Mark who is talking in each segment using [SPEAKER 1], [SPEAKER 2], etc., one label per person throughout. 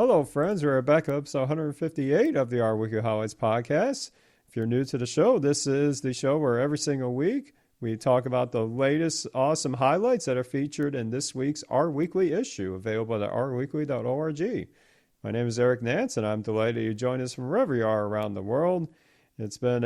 [SPEAKER 1] Hello, friends. We're back up episode 158 of the Our Weekly Highlights podcast. If you're new to the show, this is the show where every single week we talk about the latest awesome highlights that are featured in this week's Our Weekly issue, available at ourweekly.org. My name is Eric Nance, and I'm delighted you join us from wherever you are around the world. It's been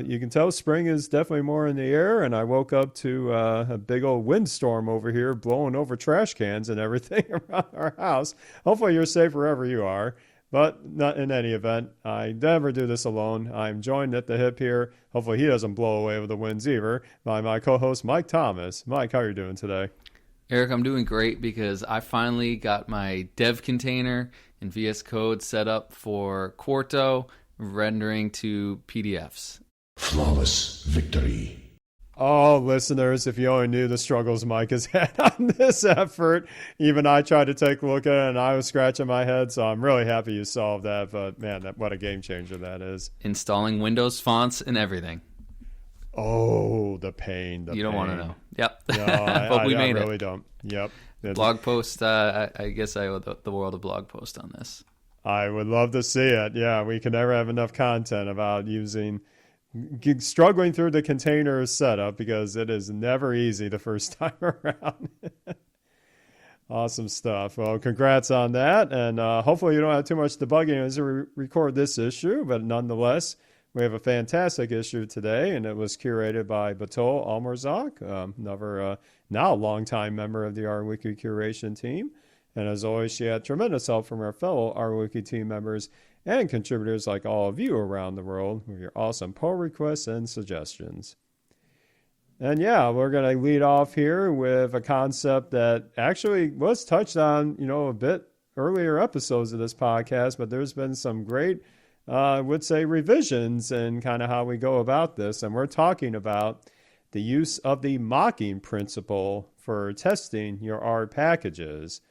[SPEAKER 1] you can tell spring is definitely more in the air, and I woke up to a big old windstorm over here blowing over trash cans and everything around our house. Hopefully you're safe wherever you are, but not in any event. I never do this alone. I'm joined at the hip here. Hopefully he doesn't blow away with the winds either, by my co-host Mike Thomas. Mike, how are you doing today?
[SPEAKER 2] Eric, I'm doing great because I finally got my dev container in VS Code set up for Quarto, rendering to PDFs.
[SPEAKER 3] Flawless victory.
[SPEAKER 1] Oh, listeners, if you only knew the struggles Mike has had on this effort. Even I tried to take a look at it, and I was scratching my head, so I'm really happy you solved that. But, man, what a game changer that is.
[SPEAKER 2] Installing Windows fonts and everything.
[SPEAKER 1] Oh, the pain.
[SPEAKER 2] You don't want to know. Yep.
[SPEAKER 1] No,
[SPEAKER 2] but we made
[SPEAKER 1] I
[SPEAKER 2] it.
[SPEAKER 1] really don't. Yep.
[SPEAKER 2] Blog post, I guess I owe the world a blog post on this.
[SPEAKER 1] I would love to see it. Yeah, we can never have enough content about struggling through the container setup because it is never easy the first time around. Awesome stuff. Well, congrats on that. And hopefully you don't have too much debugging as we record this issue, but nonetheless, we have a fantastic issue today, and it was curated by Batol Almorzak, another now longtime member of the Our Weekly curation team. And as always, she had tremendous help from our fellow Our Wiki team members and contributors like all of you around the world with your awesome pull requests and suggestions. And yeah, we're going to lead off here with a concept that actually was touched on, a bit earlier episodes of this podcast, but there's been some great, I would say, revisions in kind of how we go about this. And we're talking about the use of the mocking principle for testing your R packages.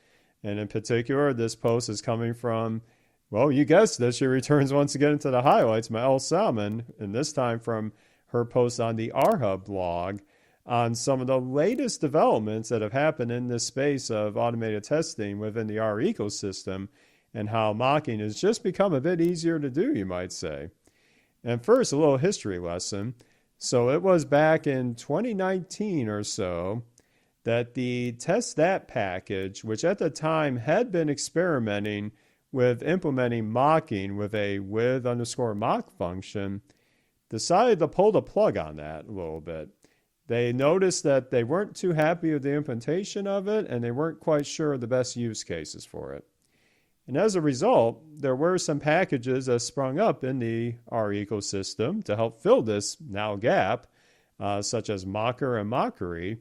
[SPEAKER 1] And in particular, this post is coming from, well, you guessed this, she returns once again into the highlights, Mael Salmon, and this time from her post on the RHub blog on some of the latest developments that have happened in this space of automated testing within the R ecosystem and how mocking has just become a bit easier to do, you might say. And first, a little history lesson. So it was back in 2019 or so that the test that package, which at the time had been experimenting with implementing mocking with a with_mock function, decided to pull the plug on that a little bit. They noticed that they weren't too happy with the implementation of it, and they weren't quite sure of the best use cases for it. And as a result, there were some packages that sprung up in the R ecosystem to help fill this now gap, such as Mocker and Mockery.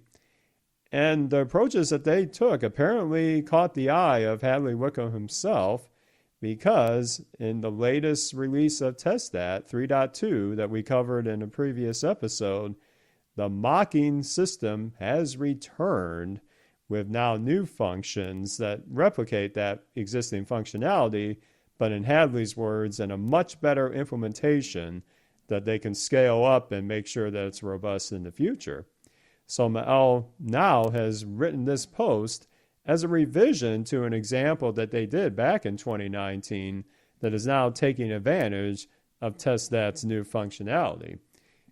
[SPEAKER 1] And the approaches that they took apparently caught the eye of Hadley Wickham himself, because in the latest release of TestThat 3.2 that we covered in a previous episode, the mocking system has returned with now new functions that replicate that existing functionality, but in Hadley's words, in a much better implementation that they can scale up and make sure that it's robust in the future. So Mael now has written this post as a revision to an example that they did back in 2019 that is now taking advantage of TestThat's new functionality.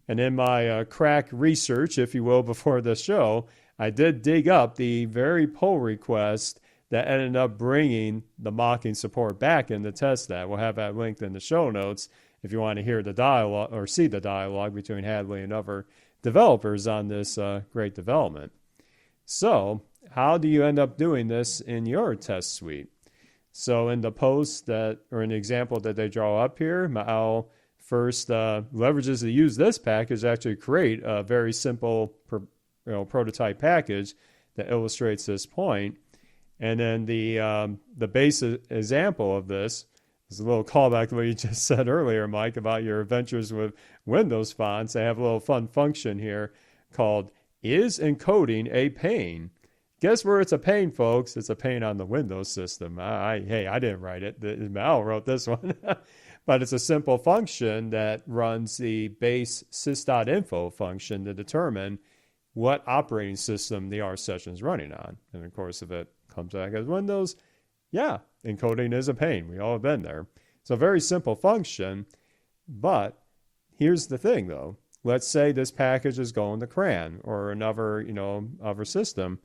[SPEAKER 1] And in my crack research, if you will, before the show, I did dig up the very pull request that ended up bringing the mocking support back in the TestThat. We'll have that linked in the show notes if you want to hear the dialogue or see the dialogue between Hadley and other developers on this great development. So how do you end up doing this in your test suite? So in the post or an example that they draw up here, Mael first leverages to use this package to actually create a very simple prototype package that illustrates this point. And then the base example of this is a little callback to what you just said earlier, Mike, about your adventures with Windows fonts. They have a little fun function here called Is Encoding a Pain? Guess where it's a pain, folks? It's a pain on the Windows system. I didn't write it. Mael wrote this one. But it's a simple function that runs the base sys.info function to determine what operating system the R session is running on. And of course, if it comes back as Windows, Yeah, encoding is a pain. We all have been there. It's a very simple function, but here's the thing though. Let's say this package is going to CRAN or another, other system,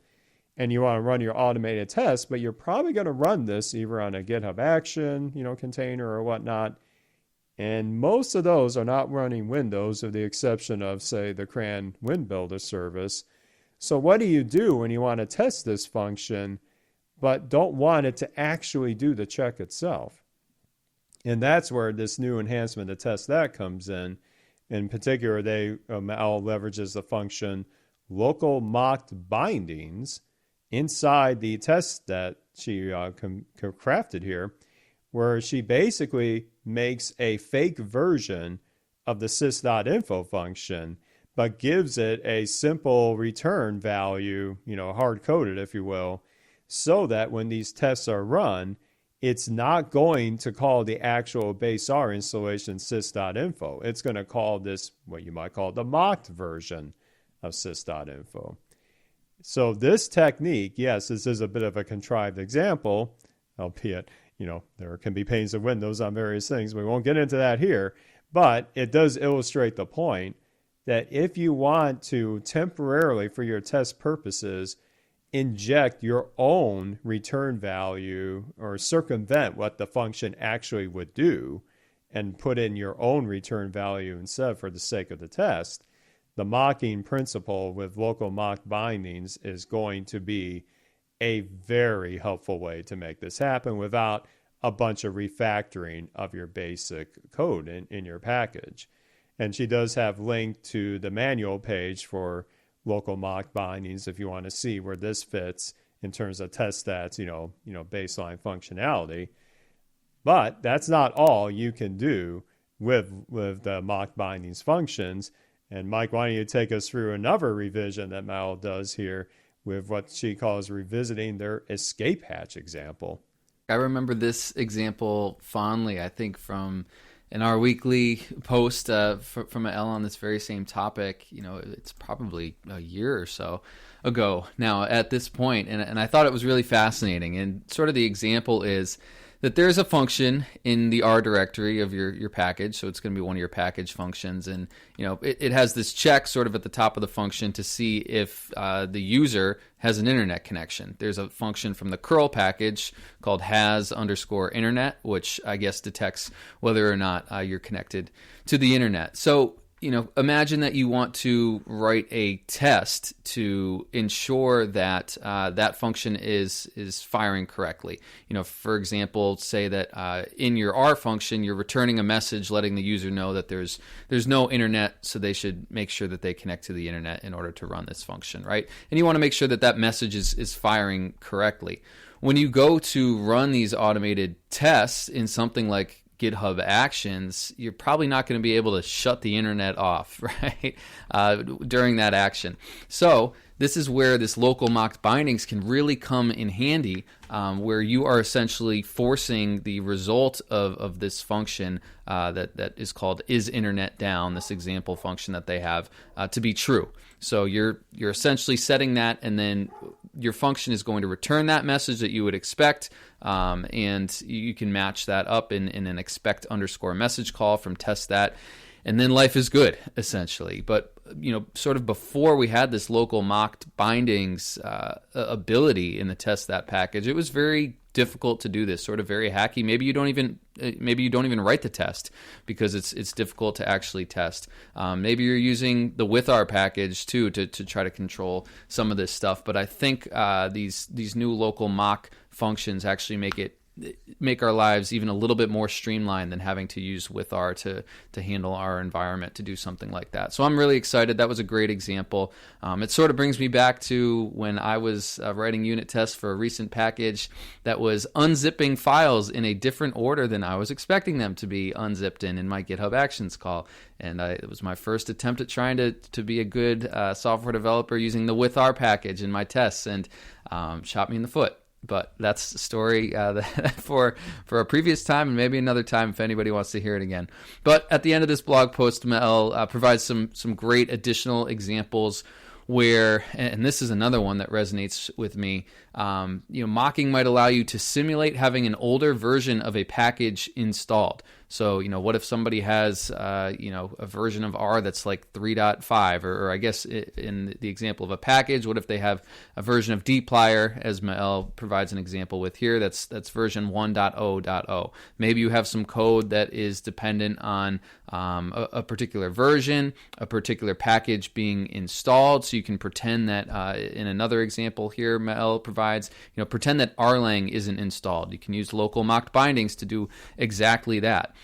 [SPEAKER 1] and you want to run your automated test, but you're probably going to run this either on a GitHub Action, container or whatnot. And most of those are not running Windows with the exception of, say, the CRAN WinBuilder service. So what do you do when you want to test this function, but don't want it to actually do the check itself? And that's where this new enhancement to test that comes in. In particular, ML leverages the function local mocked bindings inside the test that she crafted here, where she basically makes a fake version of the sys.info function, but gives it a simple return value, hard-coded, if you will, so that when these tests are run, it's not going to call the actual base R installation sys.info. It's going to call this what you might call the mocked version of sys.info. So this technique, yes, this is a bit of a contrived example, albeit, there can be panes of Windows on various things. We won't get into that here, but it does illustrate the point that if you want to temporarily, for your test purposes, inject your own return value or circumvent what the function actually would do and put in your own return value instead for the sake of the test, the mocking principle with local mocked bindings is going to be a very helpful way to make this happen without a bunch of refactoring of your basic code in your package. And she does have linked to the manual page for local mock bindings if you want to see where this fits in terms of test stats, baseline functionality. But that's not all you can do with the mock bindings functions. And Mike, why don't you take us through another revision that Mal does here with what she calls revisiting their escape hatch example.
[SPEAKER 2] I remember this example fondly, I think, from in our weekly post from L on this very same topic. It's probably a year or so ago now at this point, and I thought it was really fascinating. And sort of the example is that there's a function in the R directory of your package, so it's going to be one of your package functions, and it has this check sort of at the top of the function to see if the user has an internet connection. There's a function from the curl package called has_internet, which I guess detects whether or not you're connected to the internet. So imagine that you want to write a test to ensure that that function is firing correctly. For example, say that in your R function, you're returning a message letting the user know that there's no internet, so they should make sure that they connect to the internet in order to run this function, right? And you want to make sure that that message is firing correctly. When you go to run these automated tests in something like GitHub Actions, you're probably not going to be able to shut the internet off, right, during that action. So this is where this local mocked bindings can really come in handy, where you are essentially forcing the result of this function that is called isInternetDown, this example function that they have, to be true. So you're essentially setting that, and then your function is going to return that message that you would expect, and you can match that up in an expect_message call from test that, and then life is good, essentially. But sort of before we had this local mocked bindings ability in the test that package, it was very difficult to do this, sort of very hacky. Maybe you don't even write the test because it's difficult to actually test. Maybe you're using the withR package too to try to control some of this stuff. But I think these new local mock functions actually make our lives even a little bit more streamlined than having to use withR to handle our environment to do something like that. So I'm really excited. That was a great example. It sort of brings me back to when I was writing unit tests for a recent package that was unzipping files in a different order than I was expecting them to be unzipped in my GitHub Actions call. And it was my first attempt at trying to be a good software developer using the withR package in my tests, and shot me in the foot. But that's the story for a previous time, and maybe another time if anybody wants to hear it again. But at the end of this blog post, Mel provides some great additional examples where, and this is another one that resonates with me, mocking might allow you to simulate having an older version of a package installed. So, what if somebody has, a version of R that's like 3.5, or I guess in the example of a package, what if they have a version of dplyr, as Mael provides an example with here, that's version 1.0.0. Maybe you have some code that is dependent on a particular version, a particular package being installed. So you can pretend that, in another example here, Mael provides, pretend that rlang isn't installed. You can use local mocked bindings to do exactly that.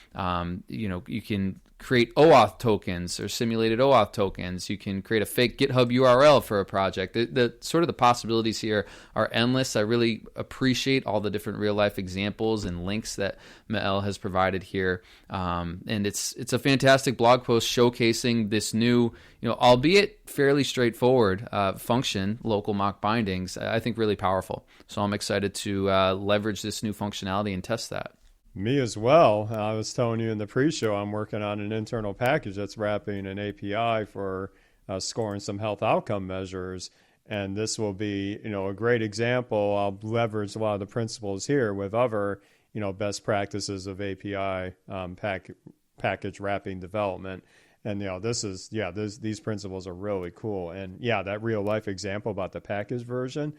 [SPEAKER 2] You can create OAuth tokens or simulated OAuth tokens. You can create a fake GitHub URL for a project. The sort of the possibilities here are endless. I really appreciate all the different real life examples and links that Mael has provided here. And it's a fantastic blog post showcasing this new, albeit fairly straightforward function, local mock bindings. I think really powerful. So I'm excited to leverage this new functionality and test that.
[SPEAKER 1] Me as well. I was telling you in the pre-show, I'm working on an internal package that's wrapping an API for scoring some health outcome measures. And this will be, a great example. I'll leverage a lot of the principles here with other, best practices of API package wrapping development. And, these principles are really cool. And that real life example about the package version,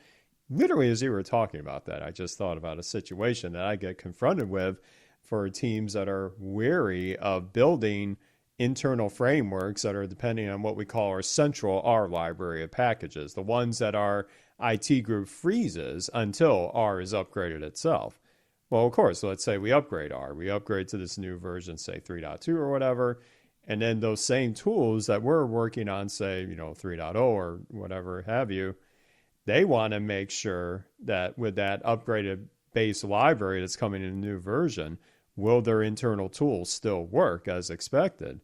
[SPEAKER 1] literally, as you were talking about that, I just thought about a situation that I get confronted with for teams that are wary of building internal frameworks that are depending on what we call our central R library of packages, the ones that our IT group freezes until R is upgraded itself. Well, of course, let's say we upgrade R. We upgrade to this new version, say 3.2 or whatever, and then those same tools that we're working on, say, 3.0 or whatever have you, they want to make sure that with that upgraded base library that's coming in a new version, will their internal tools still work as expected?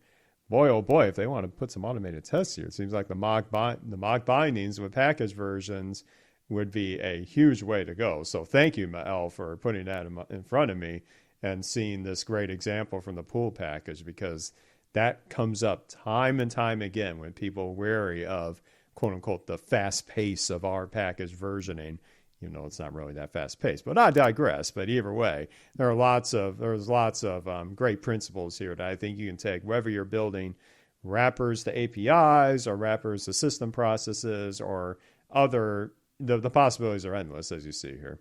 [SPEAKER 1] Boy, oh boy, if they want to put some automated tests here, it seems like the mock bindings with package versions would be a huge way to go. So thank you, Mael, for putting that in front of me and seeing this great example from the pool package, because that comes up time and time again when people are wary of quote unquote the fast pace of our package versioning. It's not really that fast paced, but I digress. But either way, there's lots of great principles here that I think you can take, whether you're building wrappers to APIs or wrappers to system processes or other. The possibilities are endless, as you see here.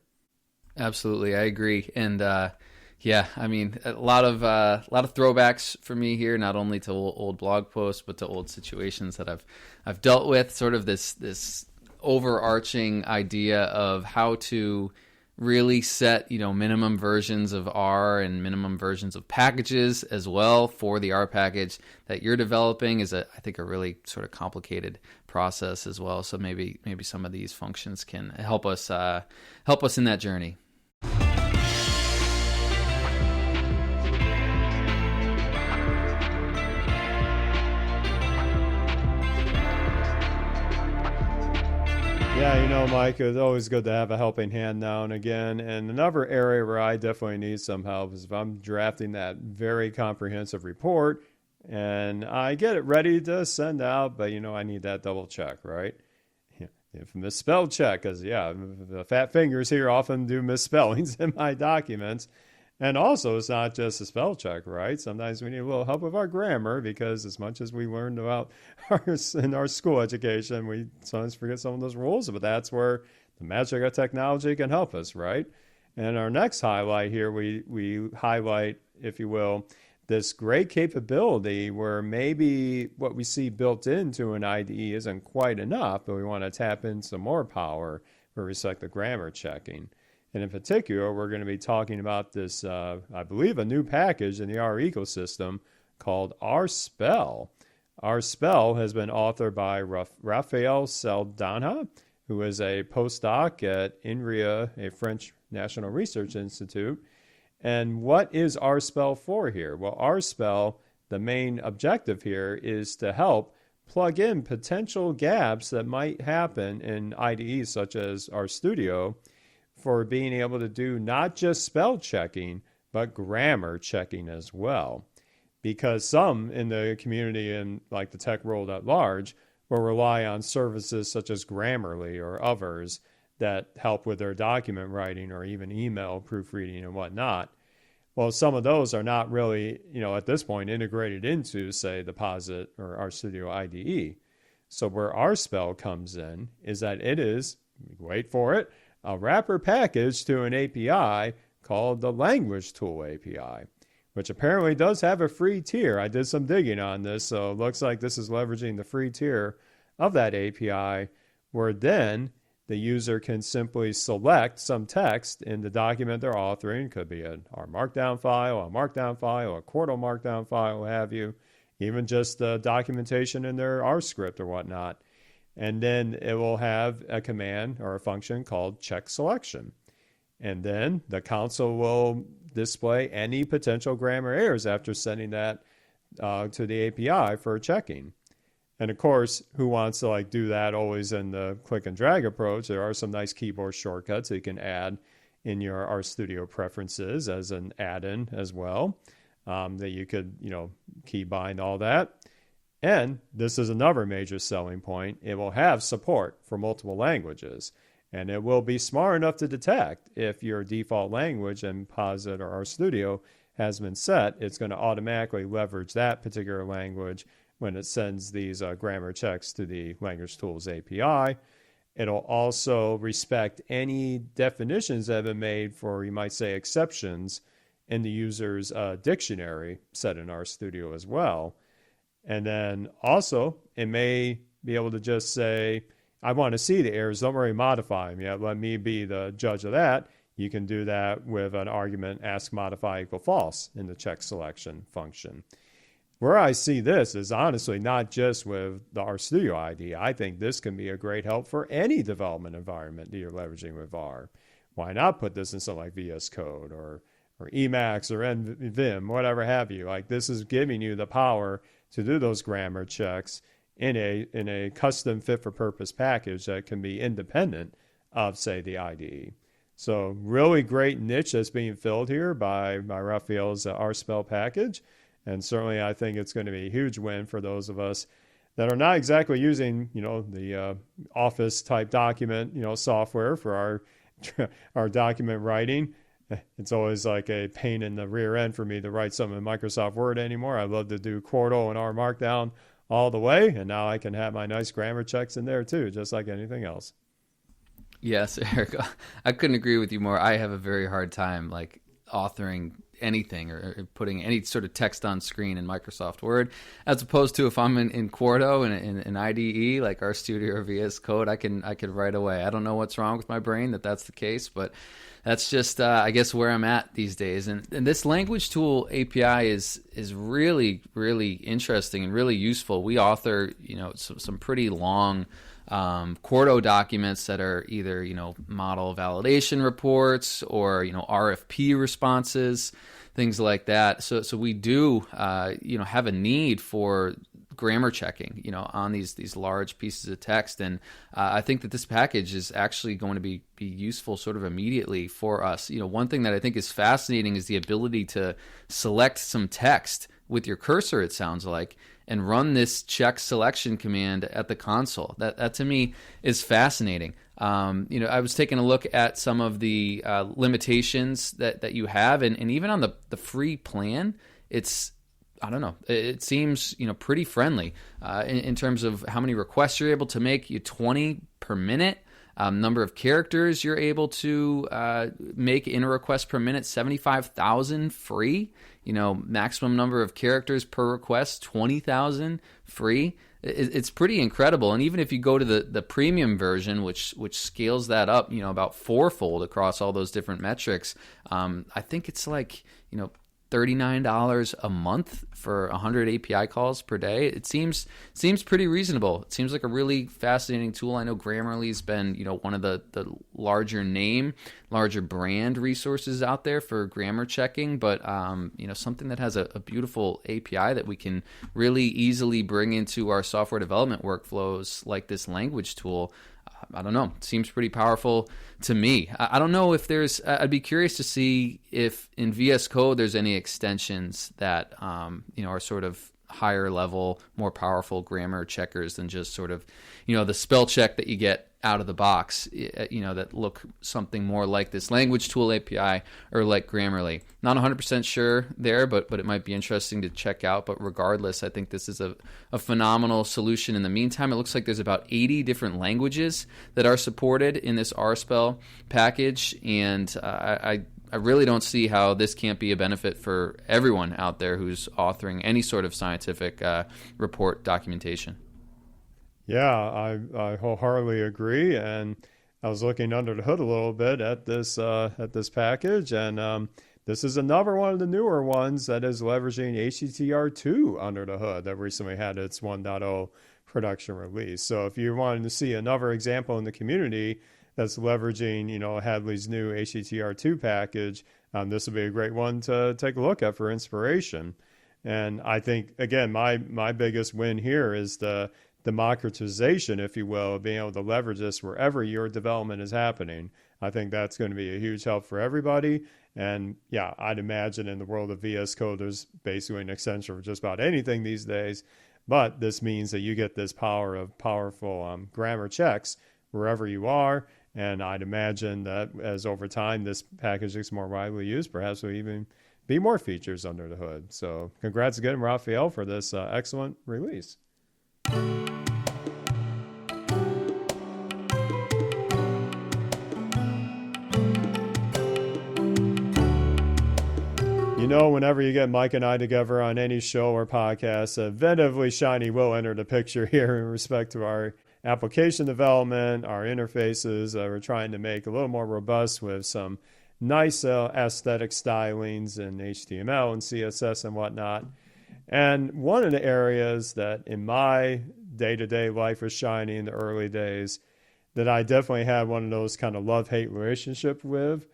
[SPEAKER 2] Absolutely, I agree. And a lot of throwbacks for me here, not only to old blog posts, but to old situations that I've dealt with. Sort of this overarching idea of how to really set minimum versions of R and minimum versions of packages as well for the R package that you're developing is I think a really sort of complicated process as well. So maybe some of these functions can help us in that journey.
[SPEAKER 1] Yeah, Mike, it's always good to have a helping hand now and again. And another area where I definitely need some help is if I'm drafting that very comprehensive report and I get it ready to send out, but, I need that double check, right? If misspell check, because, the fat fingers here often do misspellings in my documents. And also, it's not just a spell check, right? Sometimes we need a little help with our grammar, because as much as we learned about in our school education, we sometimes forget some of those rules, but that's where the magic of technology can help us, right? And our next highlight here, we highlight, if you will, this great capability where maybe what we see built into an IDE isn't quite enough, but we want to tap in some more power for respect to grammar checking. And in particular, we're going to be talking about this, I believe, a new package in the R ecosystem called rspell. rspell has been authored by Raphael Saldana, who is a postdoc at INRIA, a French National Research Institute. And what is rspell for here? Well, rspell, the main objective here is to help plug in potential gaps that might happen in IDEs such as RStudio, for being able to do not just spell checking, but grammar checking as well. Because some in the community and like the tech world at large will rely on services such as Grammarly or others that help with their document writing or even email proofreading and whatnot. Well, some of those are not really, at this point integrated into, say, the Posit or RStudio IDE. So where rspell comes in is that it is, wait for it, a wrapper package to an API called the Language Tool API, which apparently does have a free tier. I did some digging on this, so it looks like this is leveraging the free tier of that API, where then the user can simply select some text in the document they're authoring. Could be a markdown file, a Quarto markdown file, what have you, even just the documentation in their R script or whatnot. And then it will have a command or a function called check selection. And then the console will display any potential grammar errors after sending that to the API for checking. And of course, who wants to do that always in the click and drag approach? There are some nice keyboard shortcuts that you can add in your RStudio preferences as an add-in as well, that you could, key bind all that. And this is another major selling point. It will have support for multiple languages, and it will be smart enough to detect if your default language in Posit or RStudio has been set. It's going to automatically leverage that particular language when it sends these grammar checks to the Language Tools API. It'll also respect any definitions that have been made for, you might say, exceptions in the user's dictionary set in RStudio as well. And then also, it may be able to just say, I want to see the errors, don't really modify them yet. Let me be the judge of that. You can do that with an argument ask modify equal false in the check selection function. Where I see this is honestly not just with the RStudio IDE. I think this can be a great help for any development environment that you're leveraging with R. Why not put this in something like VS Code or Emacs or Vim, whatever have you? This is giving you the power to do those grammar checks in a custom fit-for-purpose package that can be independent of, say, the IDE. So really great niche that's being filled here by Raphael's rspell package. And certainly I think it's going to be a huge win for those of us that are not exactly using, the Office-type document, software for our document writing. It's always like a pain in the rear end for me to write something in Microsoft Word anymore. I love to do Quarto and R Markdown all the way, and now I can have my nice grammar checks in there too, just like anything else.
[SPEAKER 2] Yes, Eric, I couldn't agree with you more. I have a very hard time authoring anything or putting any sort of text on screen in Microsoft Word, as opposed to if I'm in Quarto and in IDE like RStudio or VS Code, I could right away. I don't know what's wrong with my brain that's the case, but that's just I guess where I'm at these days. And this Language Tool API is really, really interesting and really useful. We author some pretty long Quarto documents that are either model validation reports or RFP responses, things like that. So we do have a need for grammar checking on these large pieces of text, and I think that this package is actually going to be useful sort of immediately for us. One thing that I think is fascinating is the ability to select some text with your cursor, it sounds like, and run this check selection command at the console. That to me is fascinating. I was taking a look at some of the limitations that you have, and even on the free plan, it's, I don't know, it seems pretty friendly in terms of how many requests you're able to make. 20 per minute. Number of characters you're able to make in a request per minute, 75,000 free. Maximum number of characters per request, 20,000 free. It's pretty incredible. And even if you go to the premium version, which scales that up, about fourfold across all those different metrics, I think it's $39 a month for 100 API calls per day. It seems pretty reasonable. It seems like a really fascinating tool. I know Grammarly's been, one of the larger brand resources out there for grammar checking, but something that has a beautiful API that we can really easily bring into our software development workflows, like this language tool. I don't know. It seems pretty powerful to me. I don't know if I'd be curious to see if in VS Code there's any extensions that, are sort of higher level, more powerful grammar checkers than just sort of, the spell check that you get out of the box, that look something more like this language tool API or like Grammarly. Not 100% sure there, but it might be interesting to check out. But regardless, I think this is a phenomenal solution. In the meantime, it looks like there's about 80 different languages that are supported in this rspell package, and I really don't see how this can't be a benefit for everyone out there who's authoring any sort of scientific report documentation.
[SPEAKER 1] Yeah, I wholeheartedly agree, and I was looking under the hood a little bit at this package, and this is another one of the newer ones that is leveraging HTTR2 under the hood that recently had its 1.0 production release. So if you wanted to see another example in the community that's leveraging, Hadley's new HTTR2 package, this would be a great one to take a look at for inspiration. And I think, again, my biggest win here is the democratization, if you will, of being able to leverage this wherever your development is happening. I think that's going to be a huge help for everybody. And yeah, I'd imagine in the world of VS Code, there's basically an extension for just about anything these days. But this means that you get this power of powerful grammar checks wherever you are. And I'd imagine that as over time this package gets more widely used, perhaps there'll even be more features under the hood. So congrats again, Raphael, for this excellent release. Whenever you get Mike and I together on any show or podcast, eventually Shiny will enter the picture here in respect to our application development, our interfaces. We're trying to make a little more robust with some nice aesthetic stylings in HTML and CSS and whatnot. And one of the areas that in my day-to-day life with Shiny in the early days that I definitely had one of those kind of love-hate relationship with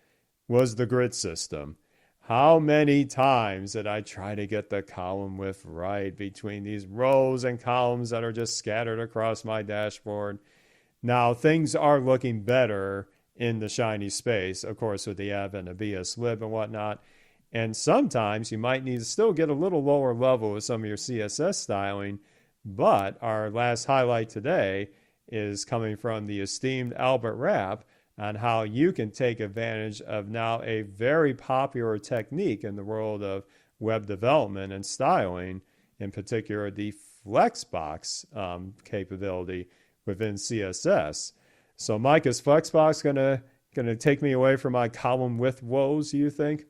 [SPEAKER 1] was the grid system. How many times did I try to get the column width right between these rows and columns that are just scattered across my dashboard? Now, things are looking better in the Shiny space, of course, with the advent of BSLib and whatnot. And sometimes you might need to still get a little lower level with some of your CSS styling. But our last highlight today is coming from the esteemed Albert Rapp on how you can take advantage of now a very popular technique in the world of web development and styling, in particular the flexbox capability within CSS. So Mike, is flexbox gonna take me away from my column width woes, do you think?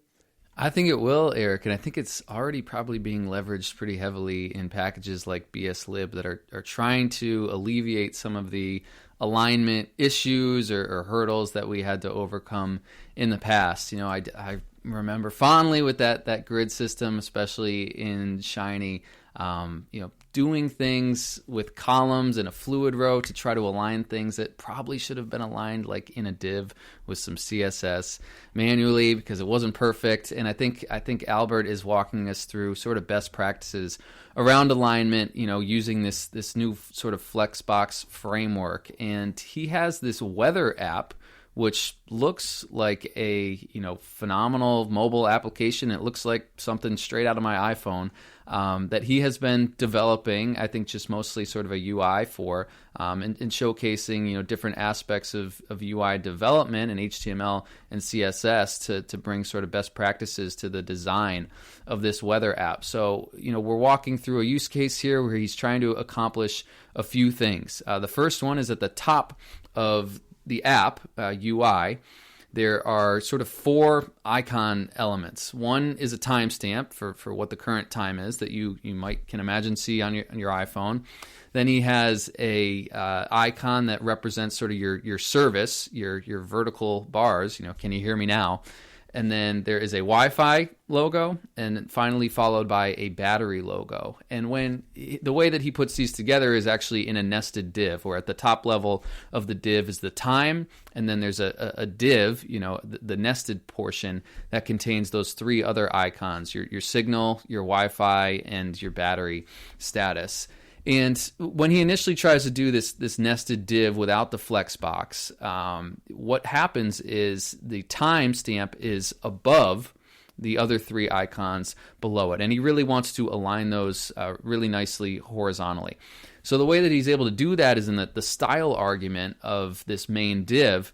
[SPEAKER 2] I think it will, Eric, and I think it's already probably being leveraged pretty heavily in packages like BSLib that are trying to alleviate some of the alignment issues or hurdles that we had to overcome in the past. I remember fondly with that grid system, especially in Shiny, doing things with columns and a fluid row to try to align things that probably should have been aligned like in a div with some CSS manually because it wasn't perfect. And I think Albert is walking us through sort of best practices around alignment, using this new sort of Flexbox framework. And he has this weather app which looks like a phenomenal mobile application. It looks like something straight out of my iPhone that he has been developing, I think just mostly sort of a UI for, and showcasing different aspects of UI development and HTML and CSS to bring sort of best practices to the design of this weather app. So we're walking through a use case here where he's trying to accomplish a few things. The first one is at the top of the app UI, there are sort of 4 icon elements. One is a timestamp for what the current time is that you can imagine see on your iPhone. Then he has a icon that represents sort of your service, your vertical bars. Can you hear me now? And then there is a Wi-Fi logo, and finally followed by a battery logo. And the way that he puts these together is actually in a nested div, where at the top level of the div is the time, and then there's a div, the nested portion that contains those 3 other icons: your signal, your Wi-Fi, and your battery status. And when he initially tries to do this nested div without the flexbox, what happens is the timestamp is above the other three icons below it. And he really wants to align those really nicely horizontally. So the way that he's able to do that is in the style argument of this main div.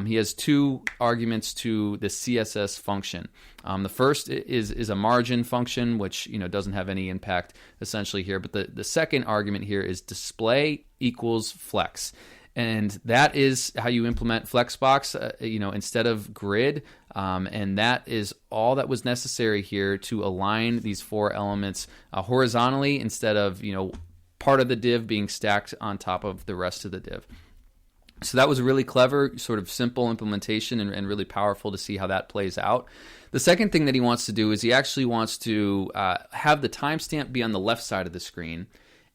[SPEAKER 2] He has two arguments to the CSS function. The first is a margin function, which doesn't have any impact essentially here. But the second argument here is display equals flex. And that is how you implement flexbox, instead of grid. And that is all that was necessary here to align these four elements horizontally instead of, part of the div being stacked on top of the rest of the div. So that was a really clever, sort of simple implementation and really powerful to see how that plays out. The second thing that he wants to do is he actually wants to have the timestamp be on the left side of the screen,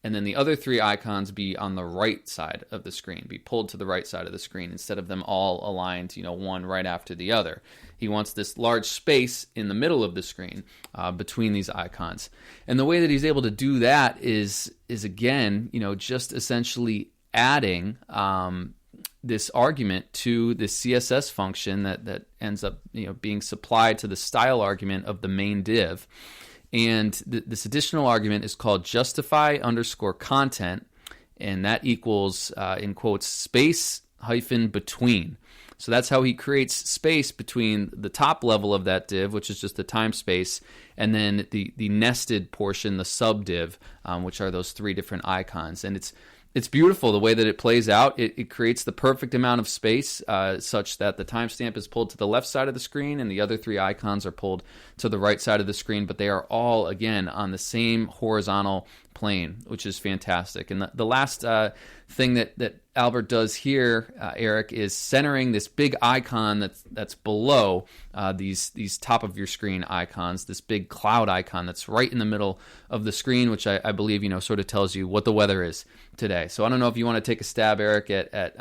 [SPEAKER 2] and then the other three icons be on the right side of the screen, be pulled to the right side of the screen instead of them all aligned, one right after the other. He wants this large space in the middle of the screen between these icons. And the way that he's able to do that is again, just essentially adding this argument to the CSS function that ends up being supplied to the style argument of the main div. And this additional argument is called justify_content, and that equals, in quotes, space hyphen between. So that's how he creates space between the top level of that div, which is just the time space, and then the nested portion, the sub div, which are those three different icons. And it's beautiful the way that it plays out. It creates the perfect amount of space such that the timestamp is pulled to the left side of the screen and the other three icons are pulled to the right side of the screen, but they are all, again, on the same horizontal plane, which is fantastic. And the last thing that Albert does here, Eric, is centering this big icon that's below these top of your screen icons, this big cloud icon that's right in the middle of the screen, which I believe sort of tells you what the weather is today. So I don't know if you want to take a stab, Eric, at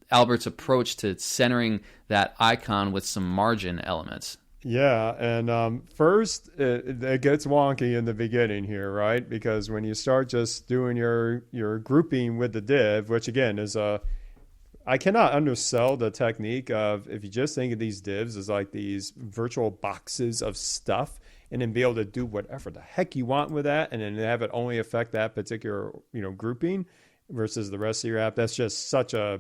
[SPEAKER 2] Albert's approach to centering that icon with some margin elements.
[SPEAKER 1] Yeah, and first, it gets wonky in the beginning here, right? Because when you start just doing your grouping with the div, which again is I cannot undersell the technique of, if you just think of these divs as like these virtual boxes of stuff, and then be able to do whatever the heck you want with that, and then have it only affect that particular grouping versus the rest of your app. That's just such a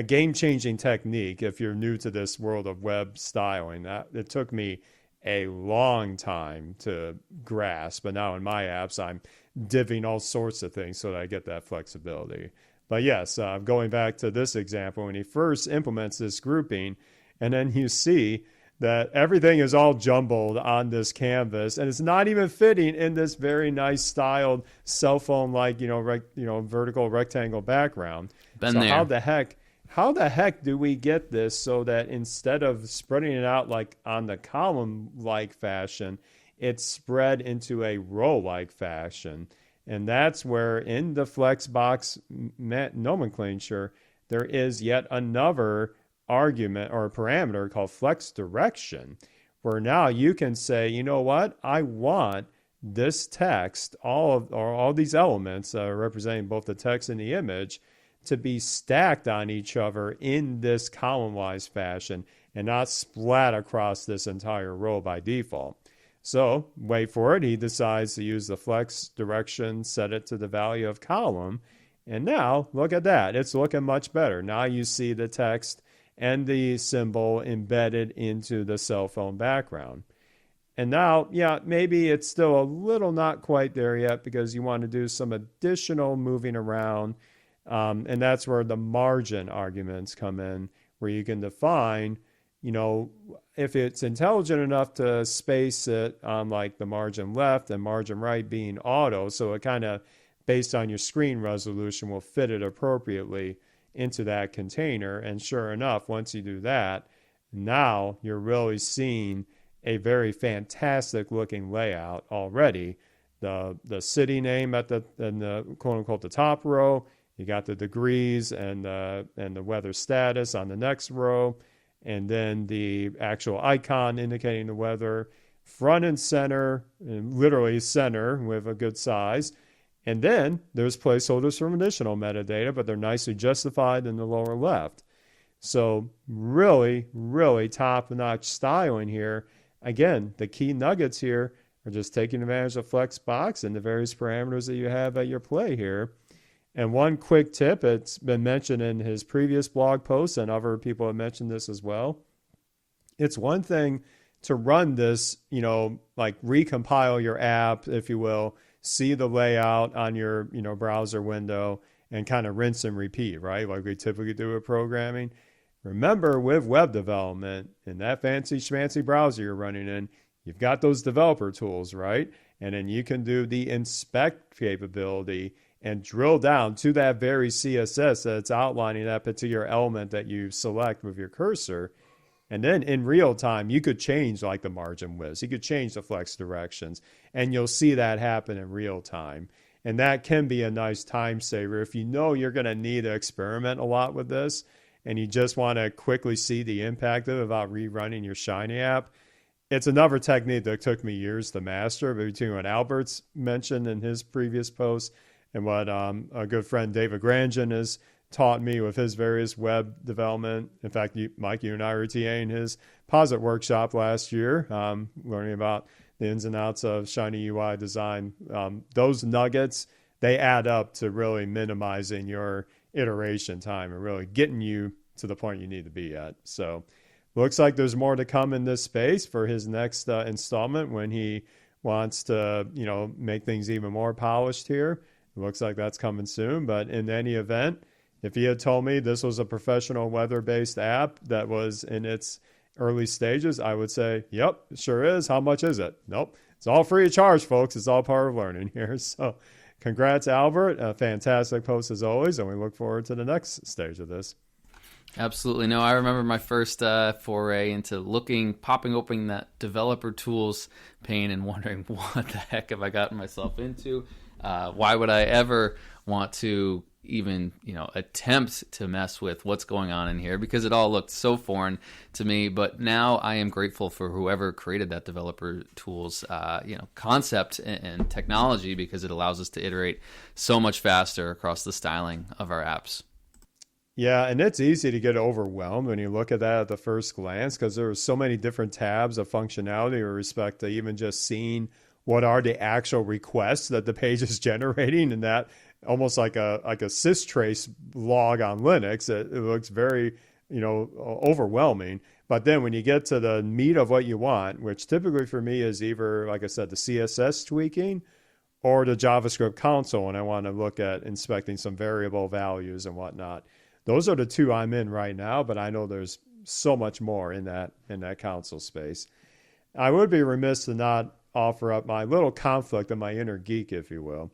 [SPEAKER 1] game-changing technique if you're new to this world of web styling. That it took me a long time to grasp, but now in my apps I'm divvying all sorts of things so that I get that flexibility. But yes, going back to this example, when he first implements this grouping, and then you see that everything is all jumbled on this canvas, and it's not even fitting in this very nice styled cell phone like vertical rectangle background.
[SPEAKER 2] Been there.
[SPEAKER 1] How the heck do we get this so that instead of spreading it out like on the column-like fashion, it's spread into a row-like fashion? And that's where in the flexbox nomenclature, there is yet another argument or parameter called flex direction, where now you can say, you know what, I want this text, all these elements representing both the text and the image, to be stacked on each other in this column-wise fashion and not splat across this entire row by default. So, wait for it, he decides to use the flex direction, set it to the value of column, and now, look at that, it's looking much better. Now you see the text and the symbol embedded into the cell phone background. And now, yeah, maybe it's still a little not quite there yet because you want to do some additional moving around. And that's where the margin arguments come in, where you can define, if it's intelligent enough to space it on like the margin left and margin right being auto, so it kind of, based on your screen resolution, will fit it appropriately into that container. And sure enough, once you do that, now you're really seeing a very fantastic looking layout already. The city name in the quote unquote the top row. You got the degrees and the weather status on the next row, and then the actual icon indicating the weather, front and center, and literally center with a good size. And then there's placeholders from additional metadata, but they're nicely justified in the lower left. So really, really top-notch styling here. again, the key nuggets here are just taking advantage of flexbox and the various parameters that you have at your play here. And one quick tip, it's been mentioned in his previous blog posts, and other people have mentioned this as well. It's one thing to run this, like recompile your app, if you will, see the layout on your, browser window and kind of rinse and repeat, right? Like we typically do with programming. Remember, with web development, in that fancy schmancy browser you're running in, you've got those developer tools, right? And then you can do the inspect capability and drill down to that very CSS that's outlining that particular element that you select with your cursor. And then in real time, you could change like the margin widths. You could change the flex directions, and you'll see that happen in real time. And that can be a nice time saver if you know you're going to need to experiment a lot with this and you just want to quickly see the impact of it without rerunning your Shiny app. It's another technique that took me years to master, but between what Albert's mentioned in his previous post and what a good friend David Grandin has taught me with his various web development. In fact, Mike, you and I were TAing his Posit workshop last year, learning about the ins and outs of Shiny UI design. Those nuggets, they add up to really minimizing your iteration time and really getting you to the point you need to be at. So looks like there's more to come in this space for his next installment when he wants to, make things even more polished here. It looks like that's coming soon. But in any event, if he had told me this was a professional weather-based app that was in its early stages, I would say, yep, it sure is. How much is it? Nope. It's all free of charge, folks. It's all part of learning here. So congrats, Albert. A fantastic post as always, and we look forward to the next stage of this.
[SPEAKER 2] Absolutely. No, I remember my first foray into popping open that developer tools pane and wondering what the heck have I gotten myself into? Why would I ever want to even, attempt to mess with what's going on in here, because it all looked so foreign to me. But now I am grateful for whoever created that developer tools, concept and technology, because it allows us to iterate so much faster across the styling of our apps.
[SPEAKER 1] Yeah, and it's easy to get overwhelmed when you look at that at the first glance, because there are so many different tabs of functionality with respect to even just seeing what are the actual requests that the page is generating, and that almost like a systrace log on Linux. It looks very, overwhelming. But then when you get to the meat of what you want, which typically for me is either, like I said, the CSS tweaking or the JavaScript console, and I want to look at inspecting some variable values and whatnot. Those are the two I'm in right now, but I know there's so much more in that console space. I would be remiss to not offer up my little conflict of my inner geek, if you will.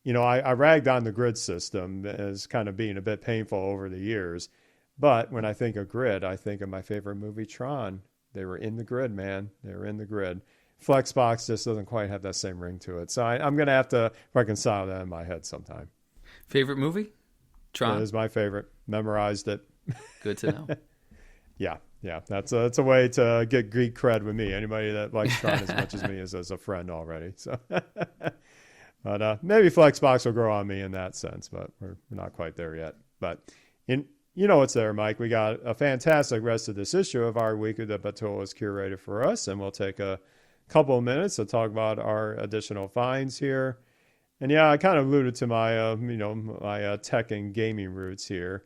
[SPEAKER 1] I ragged on the grid system as kind of being a bit painful over the years. But when I think of grid, I think of my favorite movie, Tron. They were in the grid, man. They were in the grid. Flexbox just doesn't quite have that same ring to it. So I'm going to have to reconcile that in my head sometime.
[SPEAKER 2] Favorite movie? Tron?
[SPEAKER 1] It is my favorite. Memorized it.
[SPEAKER 2] Good to know.
[SPEAKER 1] Yeah. That's a way to get geek cred with me. Anybody that likes Tron as much as me is as a friend already. So, but maybe Flexbox will grow on me in that sense, but we're not quite there yet. But what's there, Mike? We got a fantastic rest of this issue of our weekly that Batul has curated for us, and we'll take a couple of minutes to talk about our additional finds here. And yeah, I kind of alluded to my my tech and gaming roots here,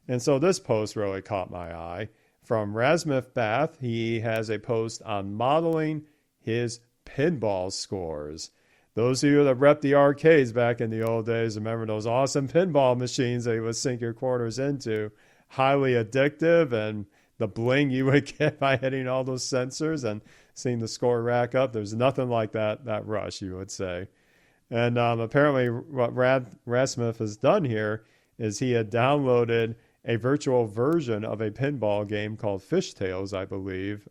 [SPEAKER 1] and so this post really caught my eye. From Rasmuth Bath, he has a post on modeling his pinball scores. Those of you that rep the arcades back in the old days remember those awesome pinball machines that you would sink your quarters into. Highly addictive, and the bling you would get by hitting all those sensors and seeing the score rack up. There's nothing like that rush, you would say. And apparently what Rasmuth has done here is he had downloaded a virtual version of a pinball game called Fishtails, I believe.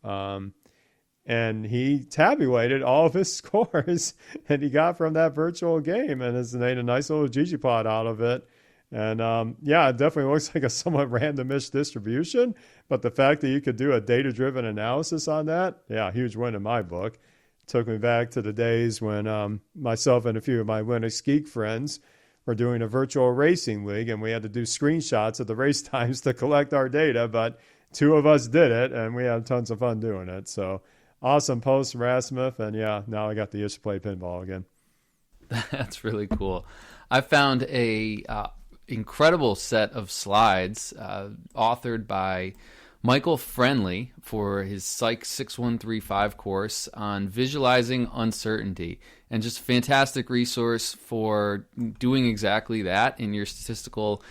[SPEAKER 1] And he tabulated all of his scores and he got from that virtual game and has made a nice little ggplot out of it. And it definitely looks like a somewhat randomish distribution. But the fact that you could do a data-driven analysis on that, huge win in my book. Took me back to the days when myself and a few of my Linux geek friends were doing a virtual racing league, and we had to do screenshots of the race times to collect our data, but two of us did it, and we had tons of fun doing it. So Awesome post, Rasmuth. And yeah, now I got the itch to play pinball again.
[SPEAKER 2] That's really cool. I found a incredible set of slides authored by Michael Friendly for his Psych 6135 course on visualizing uncertainty, and just fantastic resource for doing exactly that in your statistical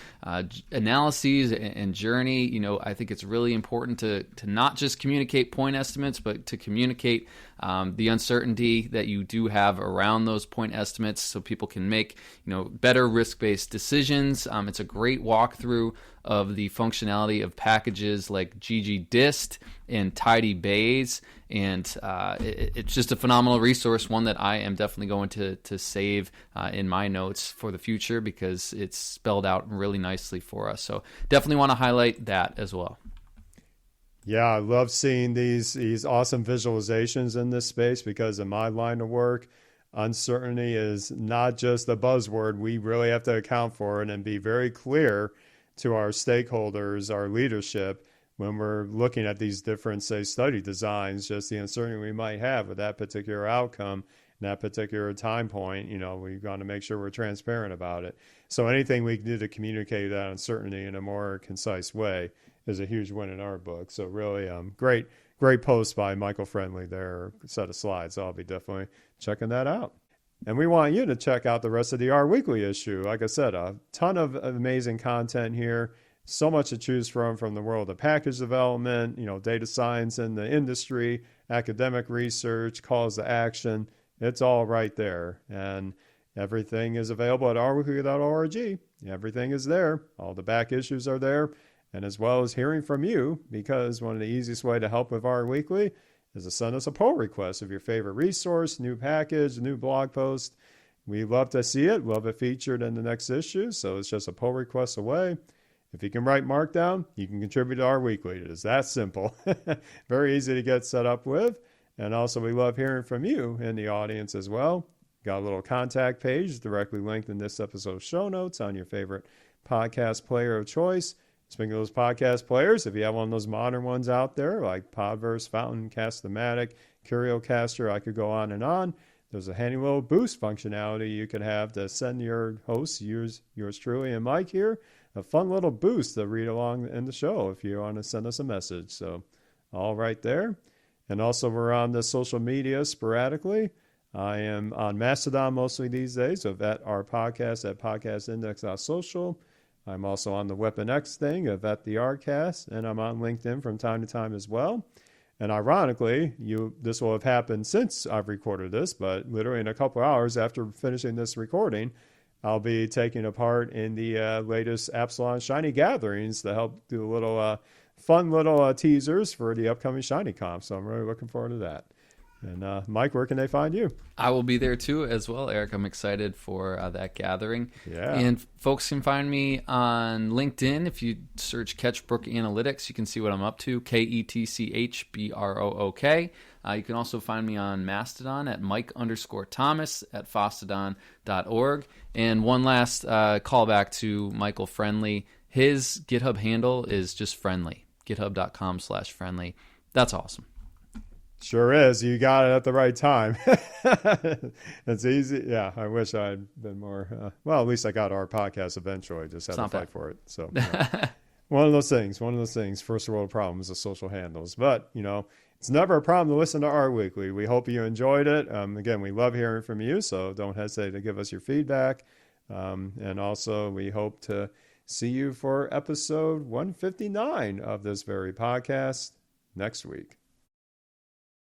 [SPEAKER 2] analyses and journey. You know, I think it's really important to not just communicate point estimates, but to communicate the uncertainty that you do have around those point estimates, so people can make, you know, better risk-based decisions. It's a great walkthrough of the functionality of packages like ggdist and tidy bays, and it's just a phenomenal resource, one that I am definitely going to save in my notes for the future, because it's spelled out really nicely for us. So definitely want to highlight that as well.
[SPEAKER 1] Yeah, I love seeing these awesome visualizations in this space, because in my line of work, uncertainty is not just a buzzword. We really have to account for it and be very clear to our stakeholders, our leadership, when we're looking at these different, say, study designs, just the uncertainty we might have with that particular outcome and that particular time point. You know, we've got to make sure we're transparent about it. So anything we can do to communicate that uncertainty in a more concise way is a huge win in our book. So really great post by Michael Friendly there, set of slides. So I'll be definitely checking that out. And we want you to check out the rest of the R Weekly issue. Like I said, a ton of amazing content here. So much to choose from the world of package development, you know, data science in the industry, academic research, calls to action. It's all right there. And everything is available at rweekly.org. Everything is there. All the back issues are there. And as well as hearing from you, because one of the easiest way to help with R Weekly is to send us a pull request of your favorite resource, new package, new blog post. We love to see it, love it featured in the next issue. So it's just a pull request away. If you can write Markdown, you can contribute to R Weekly. It is that simple. Very easy to get set up with. And also, we love hearing from you in the audience as well. Got a little contact page directly linked in this episode's show notes on your favorite podcast player of choice. Speaking of those podcast players, if you have one of those modern ones out there, like Podverse, Fountain, Cast-O-Matic, CurioCaster, I could go on and on. There's a handy little boost functionality you could have to send your hosts, yours truly and Mike here, a fun little boost to read along in the show if you want to send us a message. So all right there. And also, we're on the social media sporadically. I am on Mastodon mostly these days, so at our podcast at podcastindex.social. I'm also on the Weapon X thing of at the Rcast, and I'm on LinkedIn from time to time as well. And ironically, this will have happened since I've recorded this, but literally in a couple hours after finishing this recording, I'll be taking a part in the latest Absalon Shiny gatherings to help do a little fun little teasers for the upcoming Shiny Comp. So I'm really looking forward to that. And Mike, where can they find you?
[SPEAKER 2] I will be there too as well, Eric. I'm excited for that gathering.
[SPEAKER 1] Yeah.
[SPEAKER 2] And folks can find me on LinkedIn. If you search Ketchbrook Analytics, you can see what I'm up to, KETCHBROOK. You can also find me on Mastodon at Mike_Thomas at Fosstodon.org. And one last callback to Michael Friendly. His GitHub handle is just friendly, github.com/friendly. That's awesome.
[SPEAKER 1] Sure is. You got it at the right time. It's easy. Yeah, I wish I'd been more. Well, at least I got our podcast eventually. Just had to fight for it. So one of those things. First world problems of social handles. But, it's never a problem to listen to R Weekly. We hope you enjoyed it. Again, we love hearing from you, so don't hesitate to give us your feedback. And also, we hope to see you for episode 159 of this very podcast next week.